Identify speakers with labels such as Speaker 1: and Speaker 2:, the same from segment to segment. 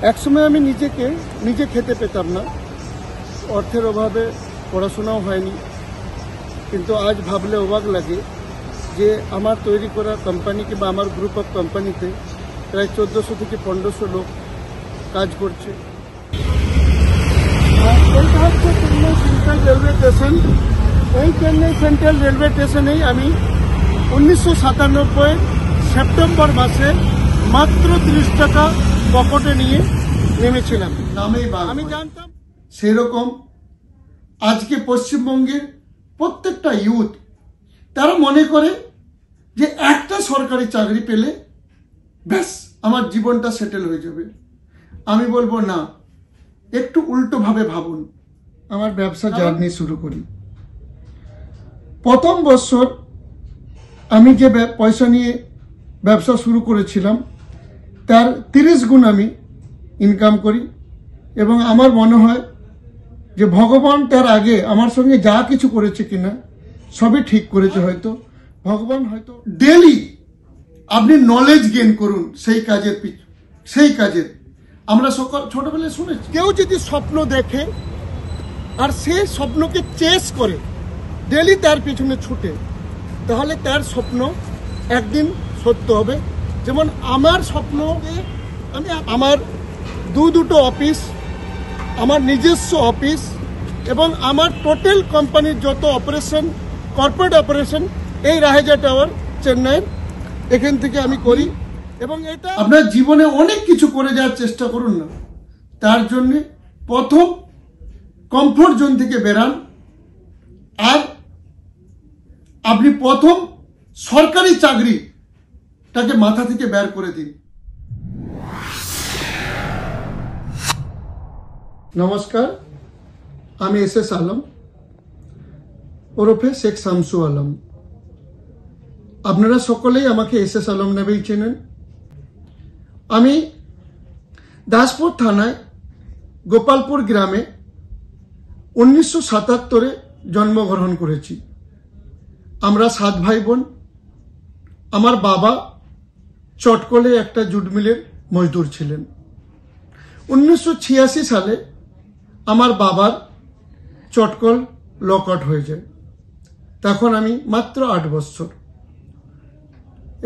Speaker 1: একসময় আমি নিজে খেতে পেতাম না, অর্থের অভাবে পড়াশোনাও হয়নি। কিন্তু আজ ভাবলে অবাক লাগে যে আমার তৈরি করা কোম্পানি কিংবা আমার গ্রুপ অফ কোম্পানিতে প্রায় 1400 থেকে 1500 লোক কাজ করছে। এইটা হচ্ছে চেন্নাই সেন্ট্রাল রেলওয়ে স্টেশন। এই চেন্নাই সেন্ট্রাল রেলওয়ে স্টেশনেই আমি 1997 সেপ্টেম্বর মাসে মাত্র 30 টাকা পকেটে নিয়ে নেমেছিলাম। নামেই আমি জানতাম। সেরকম আজকে পশ্চিমবঙ্গের প্রত্যেকটা ইউথ তারা মনে করে যে একটা সরকারি চাকরি পেলে ব্যাস আমার জীবনটা সেটেল হয়ে যাবে। আমি বলবো না, একটু উল্টোভাবে ভাবুন। আমার ব্যবসা জার্নি শুরু করি। প্রথম বছর আমি যে পয়সা নিয়ে ব্যবসা শুরু করেছিলাম তার 30 গুণ আমি ইনকাম করি এবং আমার মনে হয় যে ভগবান তার আগে আমার সঙ্গে যা কিছু করেছে কিনা সবই ঠিক করেছে। হয়তো ভগবান হয়তো ডেলি আপনি নলেজ গেইন করুন সেই কাজের আমরা ছোটবেলায় শুনেছি, কেউ যদি স্বপ্ন দেখে আর সেই স্বপ্নকে চেস করে ডেলি তার পিছনে ছুটে, তাহলে তার স্বপ্ন একদিন সত্য হবে। যেমন আমার স্বপ্ন, আমি আমার দুটো অফিস, আমার নিজস্ব অফিস এবং আমার টোটাল কোম্পানির যত অপারেশন, কর্পোরেট অপারেশন এই রাহেজা টাওয়ার চেন্নাইয়ের এখান থেকে আমি করি। এবং এটা আপনার জীবনে অনেক কিছু করে যাওয়ার চেষ্টা করুন না, তার জন্য প্রথম কমফোর্ট জোন থেকে বেরান আর আপনি প্রথম সরকারি চাকরিটাকে মাথা থেকে বের করে দিন। নমস্কার, আমি এস আলম ওরফে শেখ শামসু আলম। আপনারা সকলেই আমাকে এস আলম নামেই চেনেন। আমি দাসপুর থানায় গোপালপুর গ্রামে 1977 জন্মগ্রহণ করেছি। আমরা 7 ভাই বোন। আমার বাবা চটকলে একটা জুট মিলের মজদুর ছিলেন। 1986 সালে আমার বাবার চটকল লকআউট হয়ে যায়। তখন আমি মাত্র 8 বছর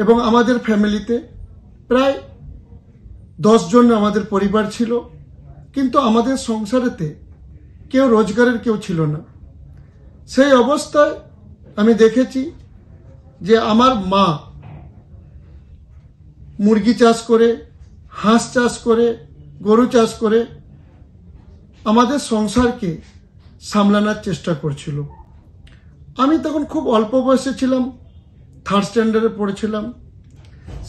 Speaker 1: এবং আমাদের ফ্যামিলিতে প্রায় 10 জন আমাদের পরিবার ছিল, কিন্তু আমাদের সংসারেতে কেউ রোজগারের কেউ ছিল না। সেই অবস্থায় আমি দেখেছি যে আমার মা মুরগি চাষ করে, হাঁস চাষ করে, গরু চাষ করে আমাদের সংসারকে সামলানোর চেষ্টা করছিল। আমি তখন খুব অল্প বয়সে ছিলাম, 3rd স্ট্যান্ডার্ডে পড়েছিলাম।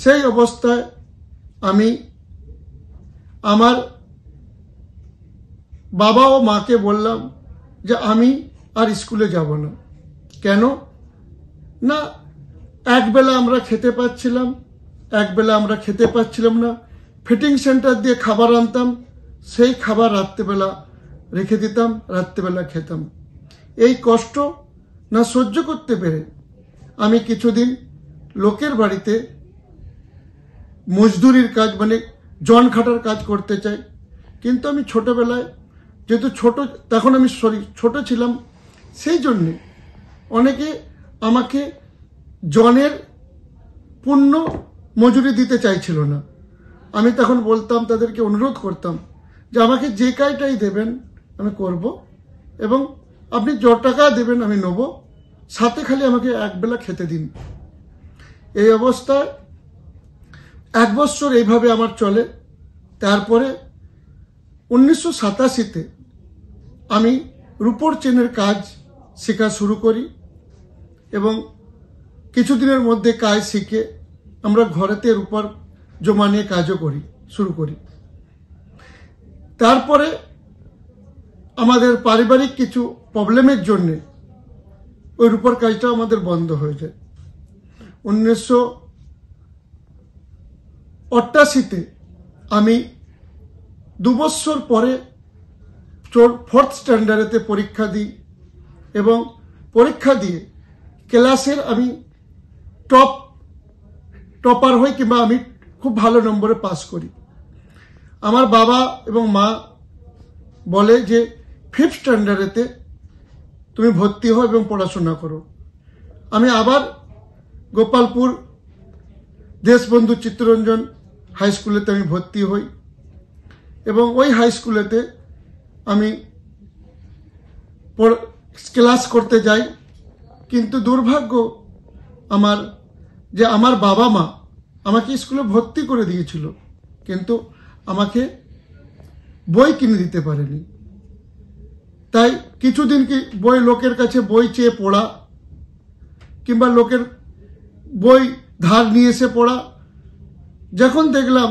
Speaker 1: সেই অবস্থায় আমি আমার বাবা ও মাকে বললাম যে আমি আর স্কুলে যাব না। কেন না, একবেলা আমরা খেতে পাচ্ছিলাম, একবেলা আমরা খেতে পাচ্ছিলাম না। ফিটিং সেন্টার দিয়ে খাবার আনতাম, সেই খাবার রাত্রেবেলা রেখে দিতাম, রাত্রেবেলা খেতাম। এই কষ্ট না সহ্য করতে পেরে আমি কিছুদিন লোকের বাড়িতে মজদুরির কাজ, মানে জন খাটার কাজ করতে চাই। কিন্তু আমি ছোটবেলায়, যেহেতু তখন আমি ছোট ছিলাম, সেই জন্যে অনেকে আমাকে জনের পূর্ণ মজুরি দিতে চাইছিল না। আমি তখন বলতাম, তাদেরকে অনুরোধ করতাম যে আমাকে যে কাজটাই দেবেন আমি করব এবং আপনি যত টাকা দেবেন আমি নেব, সাথে খালি আমাকে একবেলা খেতে দিন। এই অবস্থায় 1 বছর এইভাবে আমার চলে। তারপরে 1987-তে আমি রূপোর চেনের কাজ শেখা শুরু করি এবং কিছুদিনের মধ্যে কাজ শিখে আমরা ঘরেতে রূপার জমা নিয়ে কাজও শুরু করি। তারপরে আমাদের পারিবারিক কিছু প্রবলেমের জন্যে ওই রূপার কাজটা আমাদের বন্ধ হয়ে যায়। 1988-তে আমি 2 বছর পরে 4th স্ট্যান্ডার্ডেতে পরীক্ষা দিই এবং পরীক্ষা দিয়ে ক্লাসের আমি টপার হই কিংবা আমি খুব ভালো নম্বরে পাস করি। আমার বাবা এবং মা বলে যে 5th স্ট্যান্ডার্ডেতে তুমি ভর্তি হও এবং পড়াশোনা করো। আমি আবার গোপালপুর দেশবন্ধু চিত্তরঞ্জন হাই স্কুলেতে আমি ভর্তি হই এবং ওই হাই স্কুলেতে আমি ক্লাস করতে যাই। কিন্তু দুর্ভাগ্য আমার বাবা মা আমাকে স্কুলে ভর্তি করে দিয়েছিল, কিন্তু আমাকে বই কিনে দিতে পারেনি। তাই কিছুদিন কি লোকের কাছে বই চেয়ে পড়া কিংবা লোকের বই ধার নিয়ে এসে পড়া। যখন দেখলাম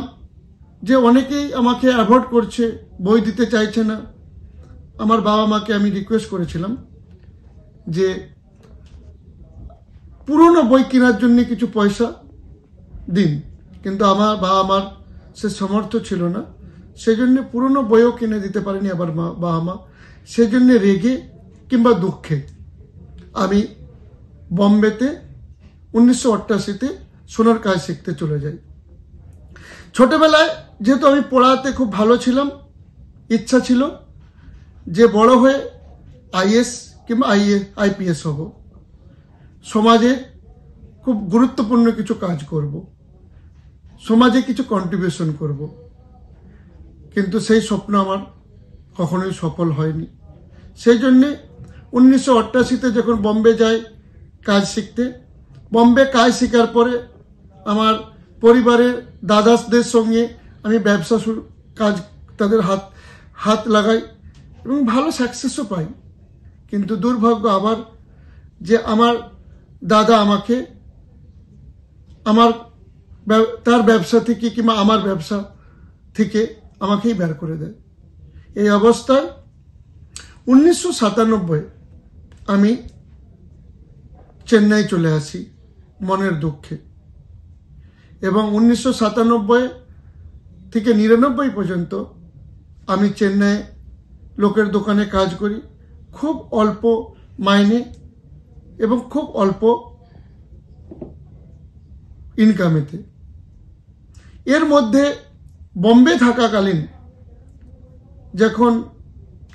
Speaker 1: যে অনেকেই আমাকে অ্যাভয়েড করছে, বই দিতে চাইছে না, আমার বাবা মাকে আমি রিকোয়েস্ট করেছিলাম যে পুরনো বই কেনার জন্য কিছু পয়সা দিন, কিন্তু আমার বাবা মার সে সামর্থ্য ছিল না, সেজন্য পুরনো বইও কিনে দিতে পারেনি আবার বাবা মা। সেজন্য রেগে কিংবা দুঃখে আমি বম্বেতে 1988-তে সোনার কাজ শিখতে চলে যাই। ছোটবেলায় যেহেতু আমি পড়াতে খুব ভালো ছিলাম, ইচ্ছা ছিল যে বড় হয়ে আইএস কিংবা আইপিএস হব, সমাজে খুব গুরুত্বপূর্ণ কিছু কাজ করব, সমাজে কিছু কন্ট্রিবিউশন করব। কিন্তু সেই স্বপ্ন আমার কখনোই সফল হয়নি। সেই জন্যে 1988-তে যখন বম্বে যাই কাজ শিখতে, বম্বে কাজ শেখার পরে আমার পরিবারের দাদাদের সঙ্গে আমি ব্যবসা কাজ তাদের হাত লাগাই এবং ভালো সাকসেসও পাই। কিন্তু দুর্ভাগ্য আবার যে আমার দাদা আমাকে তার ব্যবসা থেকে কিংবা আমার ব্যবসা থেকে আমাকেই বের করে দেয়। এই অবস্থায় 1997 আমি চেন্নাই চলে আসি মনের দুঃখে এবং 1997 থেকে 99 পর্যন্ত আমি চেন্নাই লোকের দোকানে কাজ করি, খুব অল্প মাইনে এবং খুব অল্প ইনকামেতে। এর মধ্যে বম্বে থাকাকালীন যখন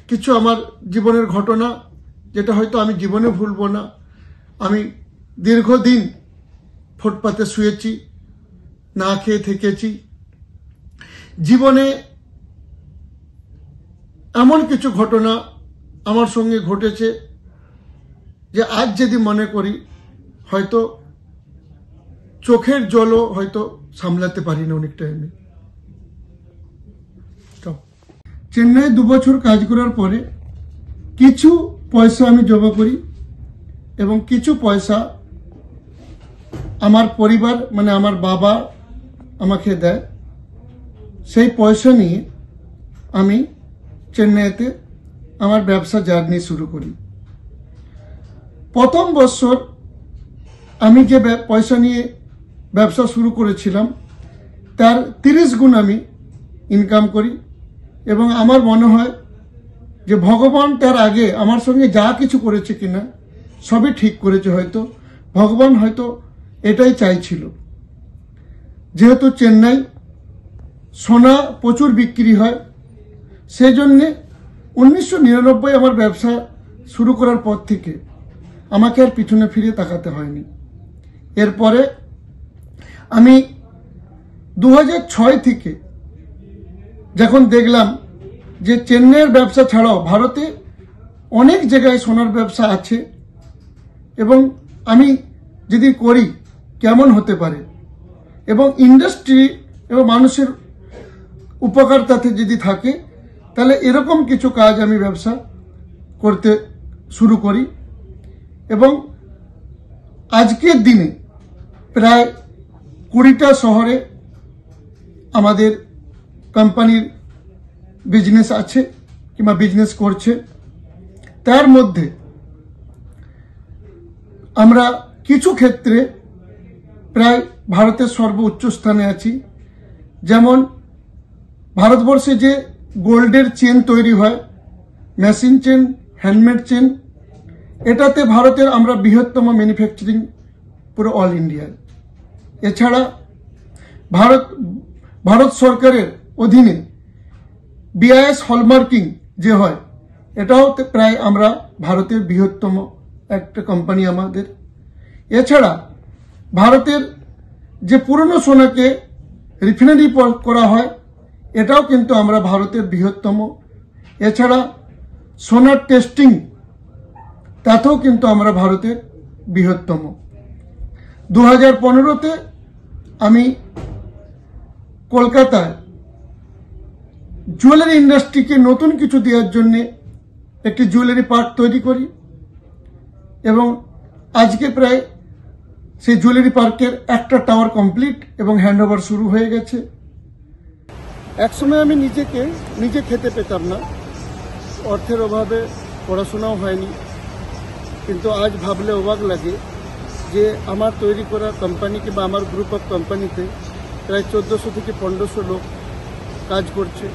Speaker 1: কিছু আমার জীবনের ঘটনা, যেটা হয়তো আমি জীবনে ভুলবো না, আমি দীর্ঘদিন ফুটপাতে শুয়েছি, না খেয়ে থেকেছি। জীবনে এমন কিছু ঘটনা আমার সঙ্গে ঘটেছে যে আজ যদি মনে করি হয়তো চোখের জলও হয়তো সামলাতে পারি না অনেক টাইমে। চেন্নাই 2 বছর কাজ করার পরে কিছু পয়সা আমি জমা করি এবং কিছু পয়সা আমার পরিবার মানে আমার বাবা আমাকে দেয়। সেই পয়সা নিয়ে আমি চেন্নাইতে আমার ব্যবসা জার্নি শুরু করি। প্রথম বছর আমি যে পয়সা নিয়ে ব্যবসা শুরু করেছিলাম তার 30 গুণ আমি ইনকাম করি এবং আমার মনে হয় যে ভগবান তার আগে আমার সঙ্গে যা কিছু করেছে কিনা সবই ঠিক করেছে। হয়তো ভগবান হয়তো এটাই চাইছিল। যেহেতু চেন্নাই সোনা প্রচুর বিক্রি হয়, সেই জন্যে 1999 আমার ব্যবসা শুরু করার পর থেকে আমাকে আর পিছনে ফিরে তাকাতে হয়নি। এরপরে আমি 2006 থেকে যখন দেখলাম যে চেন্নাইয়ের ব্যবসা ছাড়াও ভারতে অনেক জায়গায় সোনার ব্যবসা আছে এবং আমি যদি করি কেমন হতে পারে এবং ইন্ডাস্ট্রি এবং মানুষের উপকারতাতে যদি থাকে তাহলে এরকম কিছু কাজ আমি ব্যবসা করতে শুরু করি এবং আজকের দিনে প্রায় 20টা শহরে আমাদের কোম্পানির বিজনেস আছে কিংবা বিজনেস করছে। তার মধ্যে আমরা কিছু ক্ষেত্রে প্রায় ভারতের সর্বোচ্চ স্থানে আছি। যেমন ভারতবর্ষে যে গোল্ডের চেন তৈরি হয়, মেশিন চেন, হ্যান্ডমেড চেন, এটাতে ভারতের আমরা বৃহত্তম ম্যানুফ্যাকচারিং পুরো অল ইন্ডিয়ায়। এছাড়া ভারত সরকারের অধীনে BIS হলমার্কিং যে হয়, এটাও প্রায় আমরা ভারতের বৃহত্তম একটা কোম্পানি আমাদের। এছাড়া ভারতের যে পুরনো সোনাকে রিফাইনারি করা হয়, এটাও কিন্তু আমরা ভারতের বৃহত্তম। এছাড়া সোনার টেস্টিং, তাতেও কিন্তু আমরা ভারতের বৃহত্তম। 2015-তে আমি কলকাতায় জুয়েলারি ইন্ডাস্ট্রিকে নতুন কিছু দেওয়ার জন্য একটি জুয়েলারি পার্ক তৈরি করি এবং আজকে প্রায় সেই জুয়েলারি পার্কের একটা টাওয়ার কমপ্লিট এবং হ্যান্ডওভার শুরু হয়ে গেছে। একসময় আমি নিজে খেতে পেতাম না, অর্থের অভাবে পড়াশোনাও হয়নি, কিন্তু আজ ভাবলে অবাক লাগে যে আমার তৈরি করা কোম্পানি কিংবা আমার গ্রুপ অফ কোম্পানিতে প্রায় 1400 থেকে 1500 লোক কাজ করছে।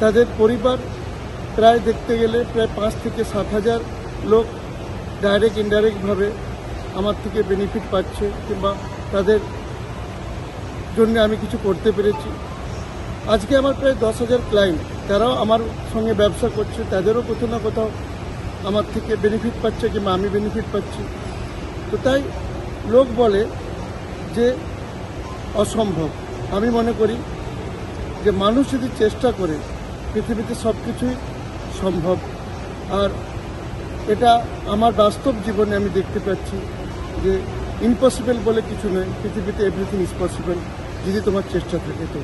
Speaker 1: তাদের পরিবার প্রায় দেখতে গেলে প্রায় 5 থেকে 7,000 লোক ডাইরেক্ট ইনডাইরেক্টভাবে আমার থেকে বেনিফিট পাচ্ছে কিংবা তাদের জন্য আমি কিছু করতে পেরেছি। আজকে আমার প্রায় 10,000 ক্লায়েন্ট, তারাও আমার সঙ্গে ব্যবসা করছে, তাদেরও কোথাও না কোথাও আমার থেকে বেনিফিট পাচ্ছে কিংবা আমি বেনিফিট পাচ্ছি। তো তাই লোক বলে যে অসম্ভব, আমি মনে করি যে মানুষ যদি চেষ্টা করে পৃথিবীতে সব কিছুই সম্ভব। আর এটা আমার বাস্তব জীবনে আমি দেখতে পাচ্ছি যে ইম্পসিবল বলে কিছু নয়, পৃথিবীতে এভরিথিং ইজ পসিবল যদি তোমার চেষ্টা থাকে। তো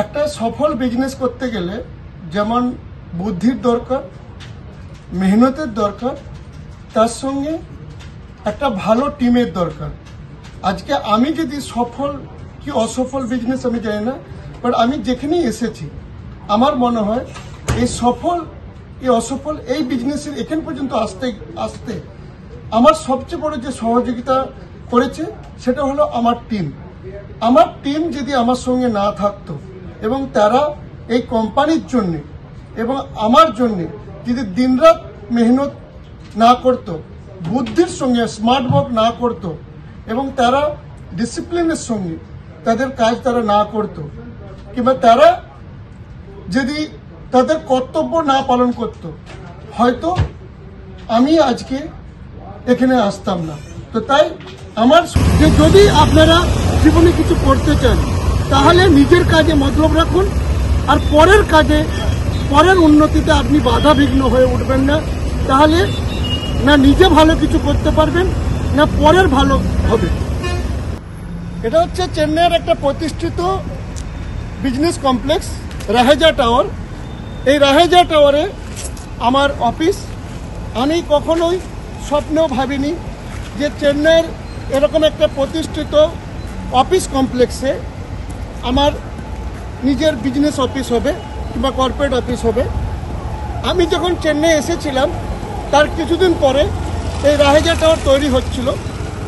Speaker 1: একটা সফল বিজনেস করতে গেলে যেমন বুদ্ধির দরকার, মেহনতের দরকার, তার সঙ্গে একটা ভালো টিমের দরকার। আজকে আমি যদি সফল কি অসফল বিজনেস আমি জানি না, বাট আমি যেখানেই এসেছি আমার মনে হয় এই সফল এই অসফল এই বিজনেসের এখান পর্যন্ত আসতে আমার সবচেয়ে বড় যে সহযোগিতা করেছে সেটা হলো আমার টিম। আমার টিম যদি আমার সঙ্গে না থাকতো এবং তারা এই কোম্পানির জন্যে এবং আমার জন্যে যদি দিনরাত মেহনত না করতো, বুদ্ধির সঙ্গে স্মার্ট ওয়ার্ক না করতো এবং তারা ডিসিপ্লিনের সঙ্গে তাদের কাজ তারা না করতো কিংবা তারা যদি তাদের কর্তব্য না পালন করতো, হয়তো আমি আজকে এখানে আসতাম না। তো তাই আমার যে যদি আপনারা জীবনে কিছু করতে চান তাহলে নিজের কাজে মতলব রাখুন, আর পরের কাজে পরের উন্নতিতে আপনি বাধা বিঘ্ন হয়ে উঠবেন না, তাহলে না নিজে ভালো কিছু করতে পারবেন না পরের ভালো হবে। এটা হচ্ছে চেন্নাইয়ের একটা প্রতিষ্ঠিত বিজনেস কমপ্লেক্স রাহেজা টাওয়ার। এই রাহেজা টাওয়ারে আমার অফিস। আমি কখনোই স্বপ্নেও ভাবিনি যে চেন্নাইয়ের এরকম একটা প্রতিষ্ঠিত অফিস কমপ্লেক্সে আমার নিজের বিজনেস অফিস হবে কিংবা কর্পোরেট অফিস হবে। আমি যখন চেন্নাই এসেছিলাম তার কিছুদিন পরে এই রাহেজা টাওয়ার তৈরি হচ্ছিল।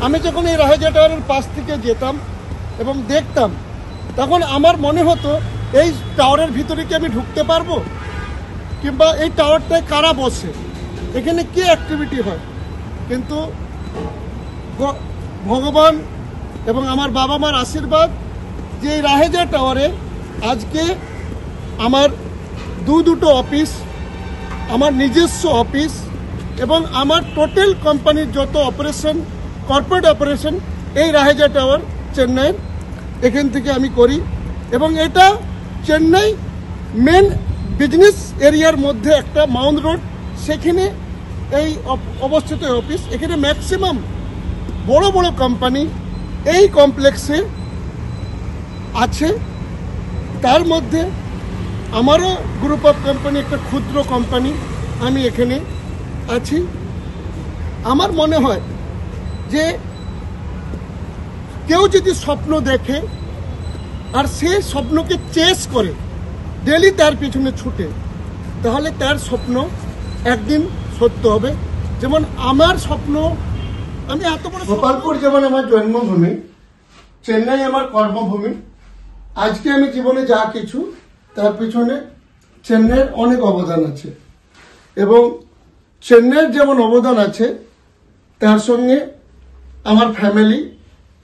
Speaker 1: আমি যখন এই রাহেজা টাওয়ারের পাশ থেকে যেতাম এবং দেখতাম, তখন আমার মনে হতো এই টাওয়ারের ভিতরে কি আমি ঢুকতে পারবো, কিংবা এই টাওয়ারটায় কারা বসে, এখানে কি অ্যাক্টিভিটি হয়। কিন্তু ভগবান এবং আমার বাবা মার আশীর্বাদ যে এই রাহেজা টাওয়ারে আজকে আমার দুটো অফিস, আমার নিজস্ব অফিস এবং আমার টোটাল কোম্পানির যত অপারেশন, কর্পোরেট অপারেশন এই রাহেজা টাওয়ার চেন্নাইয়ের এখান থেকে আমি করি। এবং এটা চেন্নাই মেন বিজনেস এরিয়ার মধ্যে একটা মাউন্ট রোড, সেখানে এই অবস্থিত অফিস। এখানে ম্যাক্সিমাম বড় বড় কোম্পানি এই কমপ্লেক্সে আছে। তার মধ্যে আমারও গ্রুপ অফ কোম্পানি, একটা ক্ষুদ্র কোম্পানি, আমি এখানে আছি। আমার মনে হয় যে কেউ যদি স্বপ্ন দেখে আর সে স্বপ্নকে চেস করে, ডেলি তার পিছনে ছুটে, তাহলে তার স্বপ্ন একদিন সত্য হবে। যেমন আমার স্বপ্ন, আমি এত বড় গোপালপুর যেমন আমার জন্মভূমি, চেন্নাই আমার কর্মভূমি। আজকে আমি জীবনে যা কিছু, তার পিছনে চেন্নাইয়ের অনেক অবদান আছে এবং চেন্নাইয়ের যেমন অবদান আছে তার সঙ্গে আমার ফ্যামিলি,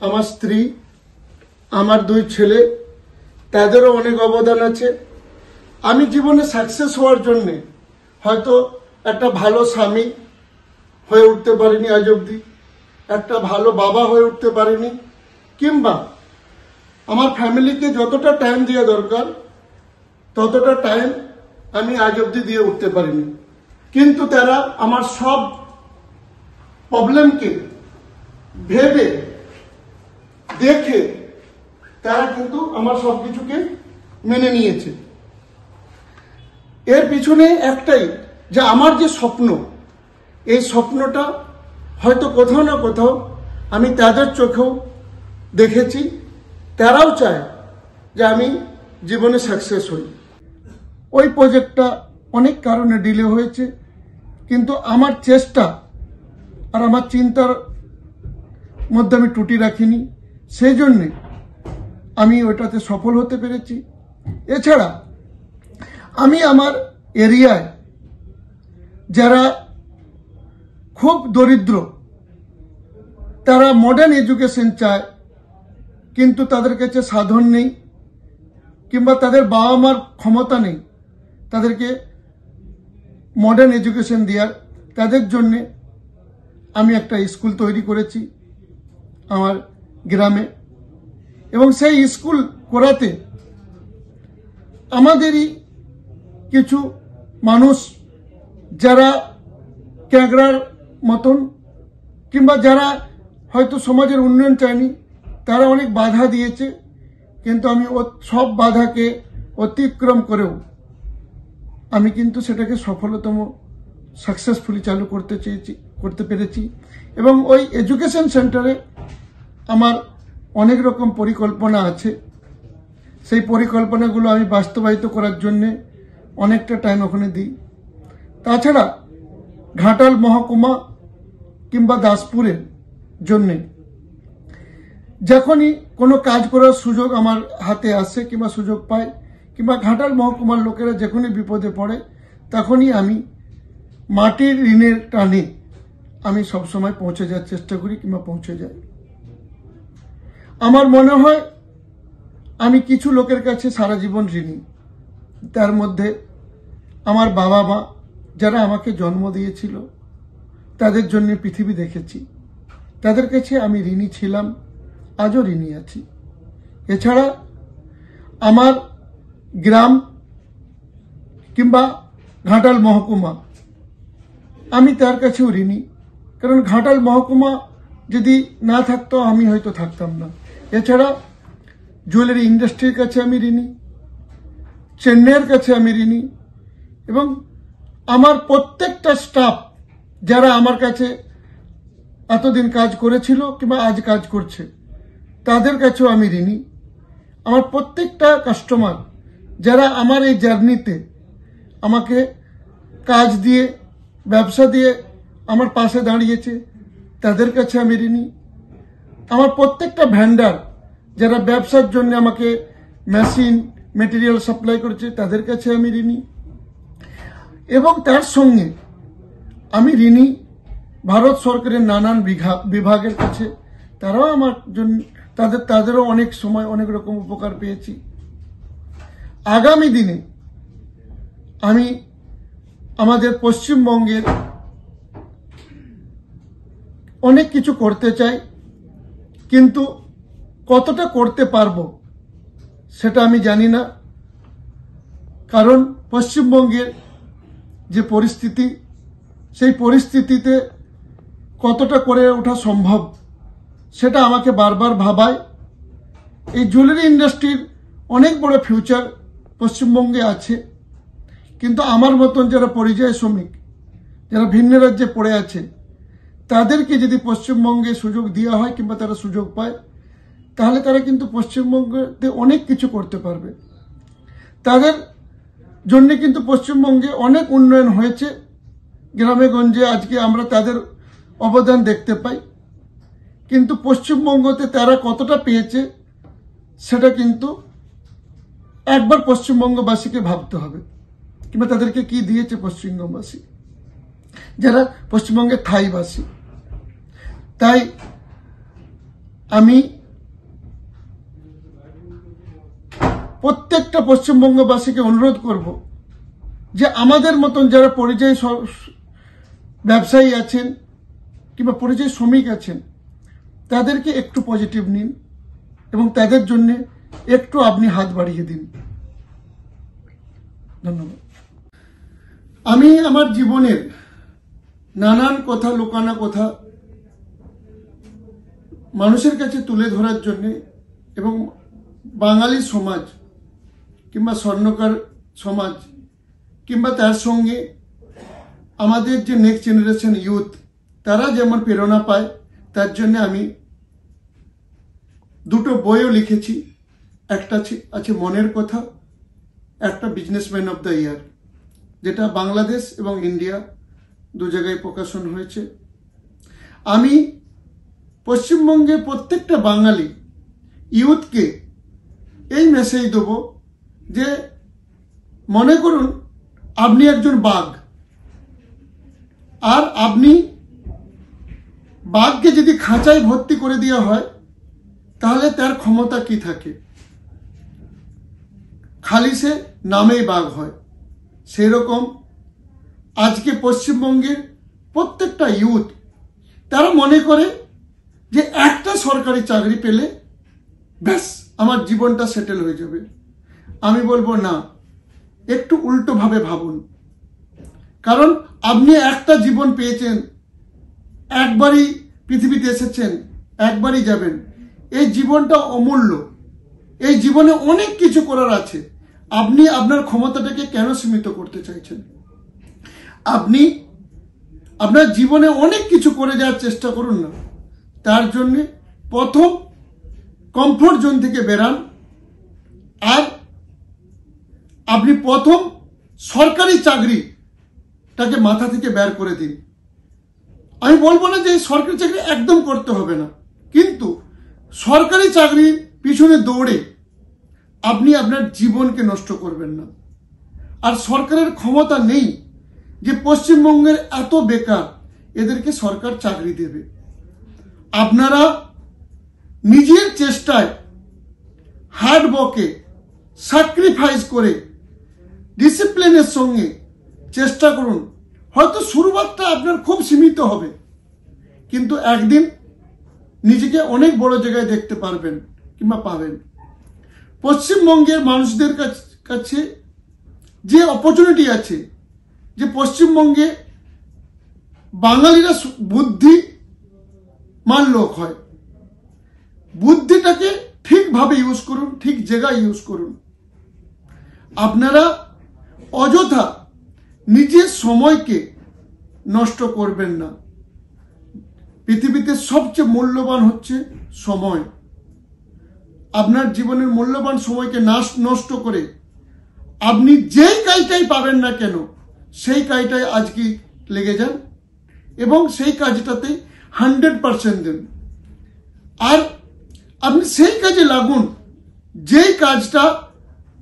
Speaker 1: আমার স্ত্রী, আমার 2 ছেলে তাদেরও অনেক অবদান আছে। আমি জীবনে সাকসেস হওয়ার জন্যে হয়তো একটা ভালো স্বামী হয়ে উঠতে পারিনি আজ অবধি, একটা ভালো বাবা হয়ে উঠতে পারিনি, কিংবা আমার ফ্যামিলিকে যতটা টাইম দেওয়া দরকার ততটা টাইম আমি আজ অবধি দিয়ে উঠতে পারিনি। কিন্তু তারা আমার সব প্রবলেমকে ভেবে দেখে তারা কিন্তু আমার সবকিছুকে মেনে নিয়েছে। এর পিছনে একটাই, যে আমার যে স্বপ্ন, এই স্বপ্নটা হয়তো কোথাও না কোথাও আমি তাদের চোখেও দেখেছি। তারাও চায় যে আমি জীবনে সাকসেস হই। ওই প্রজেক্টটা অনেক কারণে ডিলে হয়েছে, কিন্তু আমার চেষ্টা আর আমার চিন্তার মধ্যে আমি ত্রুটি রাখিনি, সেই জন্যে আমি ওইটাতে সফল হতে পেরেছি। এছাড়া আমি আমার এরিয়ায় যারা খুব দরিদ্র, তারা মডার্ন এডুকেশন চায়, কিন্তু তাদের কাছে সাধন নেই, কিংবা তাদের বাবা মার ক্ষমতা নেই তাদেরকে মডার্ন এডুকেশন দেওয়ার, তাদের জন্যে আমি একটা স্কুল তৈরি করেছি আমার গ্রামে। এবং সেই স্কুল করাতে আমাদেরই কিছু মানুষ যারা ক্যাংড়ার মতন, কিংবা যারা হয়তো সমাজের উন্নয়ন চায়নি, তারা অনেক বাধা দিয়েছে, কিন্তু আমি সব বাধাকে অতিক্রম করেও আমি কিন্তু সেটাকে সফলতম সাকসেসফুলি চালু করতে পেরেছি। এবং ওই এডুকেশন সেন্টারে আমার অনেক রকম পরিকল্পনা আছে। সেই পরিকল্পনাগুলো আমি বাস্তবায়িত করার জন্যে অনেকটা টাইম ওখানে দিই। তাছাড়া ঘাটাল মহকুমা কিংবা দাসপুরের জন্যে যখনই কোনো কাজ করার সুযোগ আমার হাতে আসে কিংবা সুযোগ পাই, কিংবা ঘাটাল মহকুমার লোকেরা যখনই বিপদে পড়ে, তখনই আমি মাটির ঋণের টানে আমি সবসময় পৌঁছে যাওয়ার চেষ্টা করি কিংবা পৌঁছে যাই। আমার মনে হয় আমি কিছু লোকের কাছে সারা জীবন ঋণী। তার মধ্যে আমার বাবা মা, যারা আমাকে জন্ম দিয়েছিল, তাদের জন্য পৃথিবী দেখেছি, তাদের কাছে আমি ঋণী ছিলাম, আজও ঋণী আছি। এছাড়া আমার গ্রাম কিংবা ঘাটাল মহকুমা, আমি তার কাছেও ঋণী, কারণ ঘাটাল মহকুমা যদি না থাকতো আমি হয়তো থাকতাম না। এছাড়া জুয়েলারি ইন্ডাস্ট্রির কাছে আমি ঋণী, চেন্নাইয়ের কাছে আমি ঋণী, এবং আমার প্রত্যেকটা স্টাফ যারা আমার কাছে এতদিন কাজ করেছিল কিংবা আজ কাজ করছে, তাদের কাছেও আমি ঋণী। আমার প্রত্যেকটা কাস্টমার যারা আমার এই জার্নিতে আমাকে কাজ দিয়ে, ব্যবসা দিয়ে আমার পাশে দাঁড়িয়েছে, তাদের কাছে আমি ঋণী। আমার প্রত্যেকটা ভেন্ডার যারা ব্যবসার জন্য আমাকে মেশিন মেটেরিয়াল সাপ্লাই করেছে, তাদের কাছে আমি ঋণী। এবং তার সঙ্গে আমি ঋণী ভারত সরকারের নানান বিভাগের কাছে। তারাও আমার জন্য, তাদেরও অনেক সময় অনেক রকম উপকার পেয়েছি। আগামী দিনে আমি আমাদের পশ্চিমবঙ্গের অনেক কিছু করতে চাই, কিন্তু কতটা করতে পারবো সেটা আমি জানি না, কারণ পশ্চিমবঙ্গের যে পরিস্থিতি, সেই পরিস্থিতিতে কতটা করে ওঠা সম্ভব সেটা আমাকে বারবার ভাবায়। এই জুয়েলারি ইন্ডাস্ট্রির অনেক বড় ফিউচার পশ্চিমবঙ্গে আছে, কিন্তু আমার মতন যারা পরিযায়ী শ্রমিক, যারা ভিন্ন রাজ্যে পড়ে আছে, তাদেরকে যদি পশ্চিমবঙ্গে সুযোগ দেওয়া হয় কিংবা তারা সুযোগ পায়, তাহলে তারা কিন্তু পশ্চিমবঙ্গতে অনেক কিছু করতে পারবে। তাদের জন্য কিন্তু পশ্চিমবঙ্গে অনেক উন্নয়ন হয়েছে, গ্রামে গঞ্জে আজকে আমরা তাদের অবদান দেখতে পাই, কিন্তু পশ্চিমবঙ্গতে তারা কতটা পেয়েছে সেটা কিন্তু একবার পশ্চিমবঙ্গবাসীকে ভাবতে হবে, কিংবা তাদেরকে কি দিয়েছে পশ্চিমবঙ্গবাসী, যারা পশ্চিমবঙ্গের থাইবাসী। তাই আমি প্রত্যেকটা পশ্চিমবঙ্গবাসীকে অনুরোধ করব যে আমাদের মতন যারা পরিযায়ী ব্যবসায়ী আছেন কিংবা পরিযায়ী শ্রমিক আছেন তাদেরকে একটু পজিটিভ নিন এবং তাদের জন্য একটু আপনি হাত বাড়িয়ে দিন। ধন্যবাদ। আমি আমার জীবনের নানান কথা, লুকানো কথা মানুষের কাছে তুলে ধরার জন্য এবং বাঙালি সমাজ কিংবা স্বর্ণকার সমাজ কিংবা তার সঙ্গে আমাদের যে নেক্সট জেনারেশন ইউথ তারা যেমন প্রেরণা পায় তার জন্য আমি দুটো বইও লিখেছি। একটা আছে মনের কথা, একটা বিজনেসম্যান অফ দ্য ইয়ার, যেটা বাংলাদেশ এবং ইন্ডিয়া দু জায়গায় প্রকাশন হয়েছে। আমি পশ্চিমবঙ্গের প্রত্যেকটা বাঙালি ইউথকে এই মেসেজ দেব যে মনে করুন আপনি একজন বাঘ, আর আপনি বাঘকে যদি খাঁচায় ভর্তি করে দেওয়া হয় তাহলে তার ক্ষমতা কি থাকে? খালি সে নামেই বাঘ হয়। সেই রকম আজকে পশ্চিমবঙ্গের প্রত্যেকটা ইউথ তারা মনে করে যে একটা সরকারি চাকরি পেলে ব্যাস আমার জীবনটা সেটেল হয়ে যাবে। আমি বলবো না, একটু উল্টোভাবে ভাবুন। কারণ আপনি একটা জীবন পেয়েছেন, একবারই পৃথিবীতে এসেছেন, একবারই যাবেন। এই জীবনটা অমূল্য, এই জীবনে অনেক কিছু করার আছে। আপনি আপনার ক্ষমতাটাকে কেন সীমিত করতে চাইছেন? আপনি আপনার জীবনে অনেক কিছু করে যাওয়ার চেষ্টা করুন না। তার জন্য প্রথম কমফোর্ট জোন থেকে বেরান, আর আপনি প্রথম সরকারি চাকরিটাকে মাথা থেকে বের করে দিন। আমি বলবো না যে সরকারি চাকরি একদম করতে হবে না, কিন্তু সরকারি চাকরির পিছনে দৌড়ে আপনি আপনার জীবনকে নষ্ট করবেন না। আর সরকারের ক্ষমতা নেই যে পশ্চিমবঙ্গের এত বেকার এদেরকে সরকার চাকরি দেবে। আপনারা নিজের চেষ্টায় হার্ডওয়ার্কে স্যাক্রিফাইস করে ডিসিপ্লিনের সঙ্গে চেষ্টা করুন। হয়তো শুরুটা আপনার খুব সীমিত হবে, কিন্তু একদিন নিজেকে অনেক বড় জায়গায় দেখতে পারবেন কিংবা পাবেন। পশ্চিমবঙ্গের মানুষদের কাছে যে অপরচুনিটি আছে, যে পশ্চিমবঙ্গে বাঙালিরা বুদ্ধিমান লোক হয়, বুদ্ধিটাকে ঠিকভাবে ইউজ করুন, ঠিক জায়গায় ইউজ করুন। আপনারা অযথা নিজের সময়কে নষ্ট করবেন না। পৃথিবীতে সবচেয়ে মূল্যবান হচ্ছে সময়। আপনার জীবনের মূল্যবান সময়কে নষ্ট করে আপনি যেই কাজটাই পাবেন না কেন সেই কাজটাই আজকে লেগে যান এবং সেই কাজটাতে 100% দেন। আর আপনি সেই কাজে লাগুন যেই কাজটা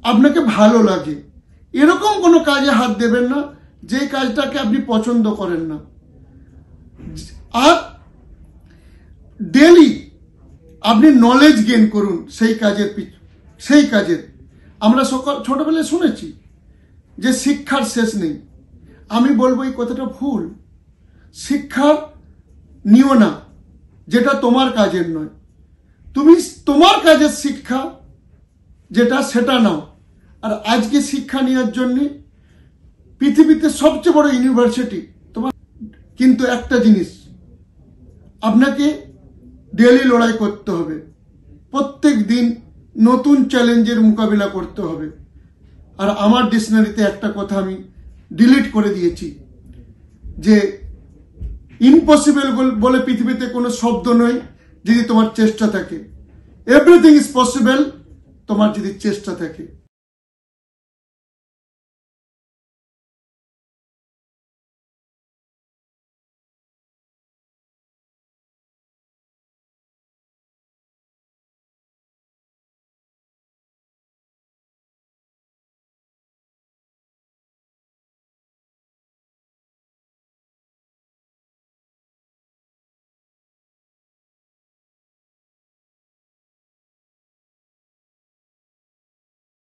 Speaker 1: আপনাকে ভালো লাগে। এরকম কোনো কাজে হাত দেবেন না যেই কাজটাকে আপনি পছন্দ করেন না। আর ডেলি আপনি নলেজ গেইন করুন সেই কাজের। আমরা ছোটবেলায় শুনেছি যে শিক্ষার শেষ নেই। আমি বলবো এই কথাটা ভুল। শিক্ষা নিও না যেটা তোমার কাজের নয়, তুমি তোমার কাজের শিক্ষা যেটা সেটা নাও। আর আজকে শিক্ষা নেওয়ার জন্য পৃথিবীতে সবচেয়ে বড় ইউনিভার্সিটি তোমার, কিন্তু একটা জিনিস আপনাকে ডেলি লড়াই করতে হবে। প্রত্যেক দিন নতুন চ্যালেঞ্জের মোকাবিলা করতে হবে। আর আমার ডিকশনারিতে একটা কথা আমি ডিলিট করে দিয়েছি যে ইম্পসিবল বলে পৃথিবীতে কোনো শব্দ নয় যদি তোমার চেষ্টা থাকে। এভরিথিং ইজ পসিবল তোমার যদি চেষ্টা থাকে।